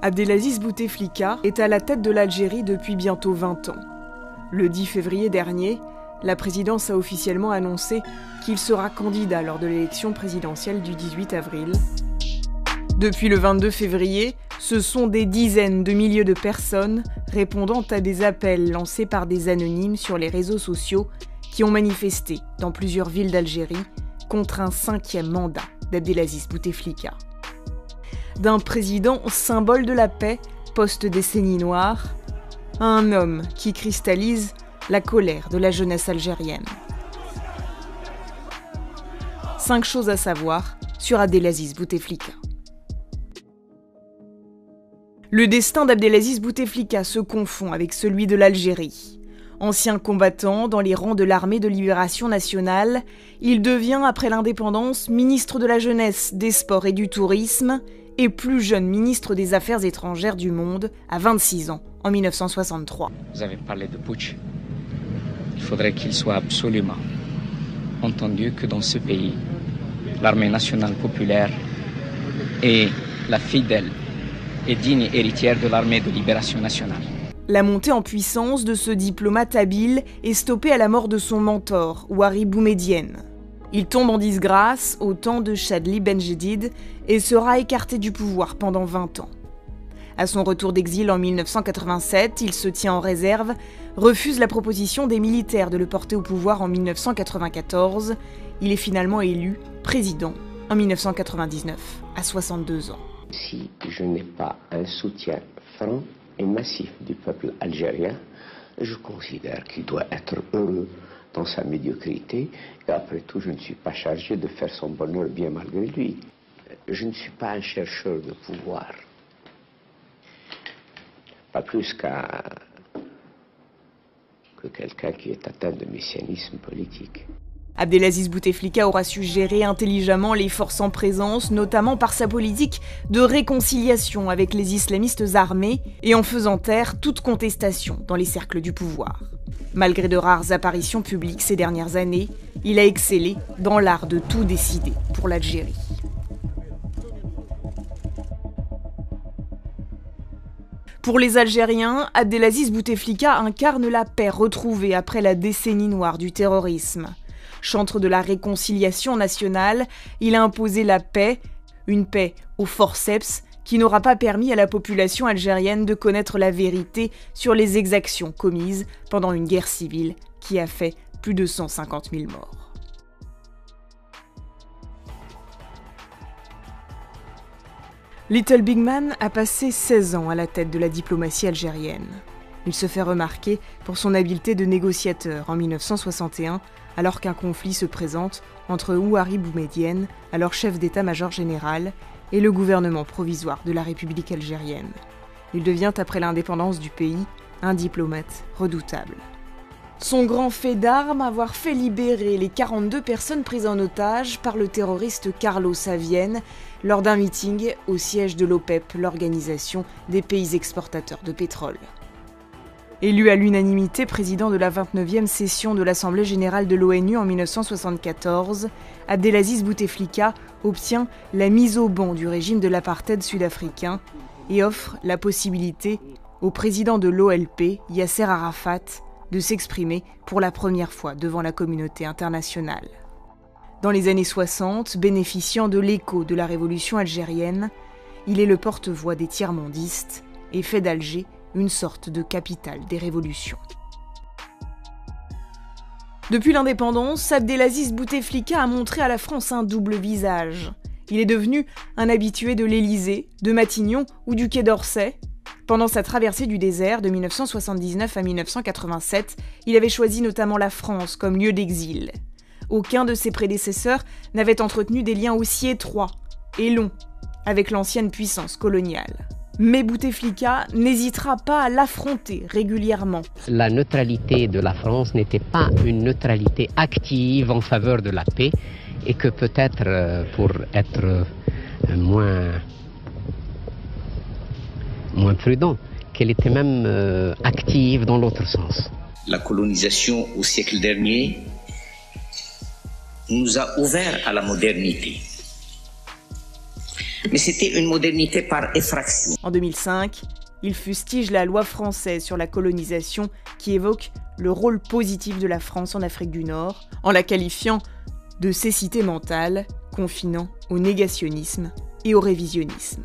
Abdelaziz Bouteflika est à la tête de l'Algérie depuis bientôt 20 ans. Le 10 février dernier, la présidence a officiellement annoncé qu'il sera candidat lors de l'élection présidentielle du 18 avril. Depuis le 22 février, ce sont des dizaines de milliers de personnes répondant à des appels lancés par des anonymes sur les réseaux sociaux qui ont manifesté dans plusieurs villes d'Algérie contre un 5e mandat d'Abdelaziz Bouteflika. D'un président symbole de la paix post-décennie noire, à un homme qui cristallise la colère de la jeunesse algérienne. 5 choses à savoir sur Abdelaziz Bouteflika. Le destin d'Abdelaziz Bouteflika se confond avec celui de l'Algérie. Ancien combattant dans les rangs de l'armée de libération nationale, il devient, après l'indépendance, ministre de la Jeunesse, des Sports et du Tourisme, et plus jeune ministre des Affaires étrangères du monde à 26 ans, en 1963. Vous avez parlé de putsch. Il faudrait qu'il soit absolument entendu que dans ce pays, l'armée nationale populaire est la fidèle et digne héritière de l'armée de libération nationale. La montée en puissance de ce diplomate habile est stoppée à la mort de son mentor, Ouari Boumedienne. Il tombe en disgrâce au temps de Chadli Benjedid et sera écarté du pouvoir pendant 20 ans. À son retour d'exil en 1987, il se tient en réserve, refuse la proposition des militaires de le porter au pouvoir en 1994. Il est finalement élu président en 1999, à 62 ans. Si je n'ai pas un soutien franc et massif du peuple algérien, je considère qu'il doit être heureux dans sa médiocrité, et après tout, je ne suis pas chargé de faire son bonheur bien malgré lui. Je ne suis pas un chercheur de pouvoir, pas plus que quelqu'un qui est atteint de messianisme politique. Abdelaziz Bouteflika aura su gérer intelligemment les forces en présence, notamment par sa politique de réconciliation avec les islamistes armés et en faisant taire toute contestation dans les cercles du pouvoir. Malgré de rares apparitions publiques ces dernières années, il a excellé dans l'art de tout décider pour l'Algérie. Pour les Algériens, Abdelaziz Bouteflika incarne la paix retrouvée après la décennie noire du terrorisme. Chantre de la réconciliation nationale, il a imposé la paix, une paix au forceps qui n'aura pas permis à la population algérienne de connaître la vérité sur les exactions commises pendant une guerre civile qui a fait plus de 150 000 morts. Little Big Man a passé 16 ans à la tête de la diplomatie algérienne. Il se fait remarquer pour son habileté de négociateur en 1961, alors qu'un conflit se présente entre Ouari Boumedienne, alors chef d'état-major général, et le gouvernement provisoire de la République algérienne. Il devient, après l'indépendance du pays, un diplomate redoutable. Son grand fait d'armes, avoir fait libérer les 42 personnes prises en otage par le terroriste Carlos à Vienne lors d'un meeting au siège de l'OPEP, l'organisation des pays exportateurs de pétrole. Élu à l'unanimité président de la 29e session de l'Assemblée générale de l'ONU en 1974, Abdelaziz Bouteflika obtient la mise au ban du régime de l'apartheid sud-africain et offre la possibilité au président de l'OLP, Yasser Arafat, de s'exprimer pour la première fois devant la communauté internationale. Dans les années 60, bénéficiant de l'écho de la révolution algérienne, il est le porte-voix des tiers-mondistes et fait d'Alger une sorte de capitale des révolutions. Depuis l'indépendance, Abdelaziz Bouteflika a montré à la France un double visage. Il est devenu un habitué de l'Élysée, de Matignon ou du Quai d'Orsay. Pendant sa traversée du désert de 1979 à 1987, il avait choisi notamment la France comme lieu d'exil. Aucun de ses prédécesseurs n'avait entretenu des liens aussi étroits et longs avec l'ancienne puissance coloniale. Mais Bouteflika n'hésitera pas à l'affronter régulièrement. La neutralité de la France n'était pas une neutralité active en faveur de la paix et que peut-être pour être moins prudent, qu'elle était même active dans l'autre sens. La colonisation au siècle dernier nous a ouvert à la modernité. mais c'était une modernité par effraction. En 2005, il fustige la loi française sur la colonisation qui évoque le rôle positif de la France en Afrique du Nord, en la qualifiant de cécité mentale, confinant au négationnisme et au révisionnisme.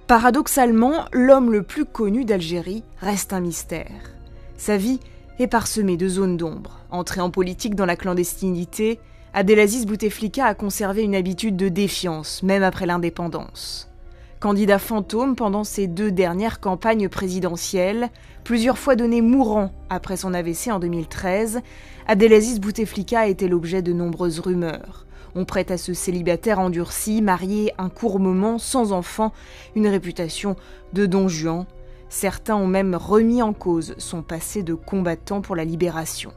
Paradoxalement, l'homme le plus connu d'Algérie reste un mystère. Sa vie est parsemée de zones d'ombre. Entré en politique dans la clandestinité, Abdelaziz Bouteflika a conservé une habitude de défiance, même après l'indépendance. Candidat fantôme pendant ses 2 dernières campagnes présidentielles, plusieurs fois donné mourant après son AVC en 2013, Abdelaziz Bouteflika a été l'objet de nombreuses rumeurs. On prête à ce célibataire endurci, marié un court moment, sans enfant, une réputation de Don Juan. Certains ont même remis en cause son passé de combattant pour la libération.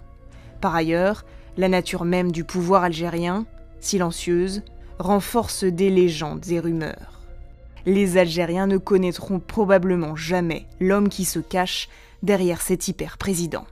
Par ailleurs, la nature même du pouvoir algérien, silencieuse, renforce des légendes et rumeurs. Les Algériens ne connaîtront probablement jamais l'homme qui se cache derrière cet hyper-président.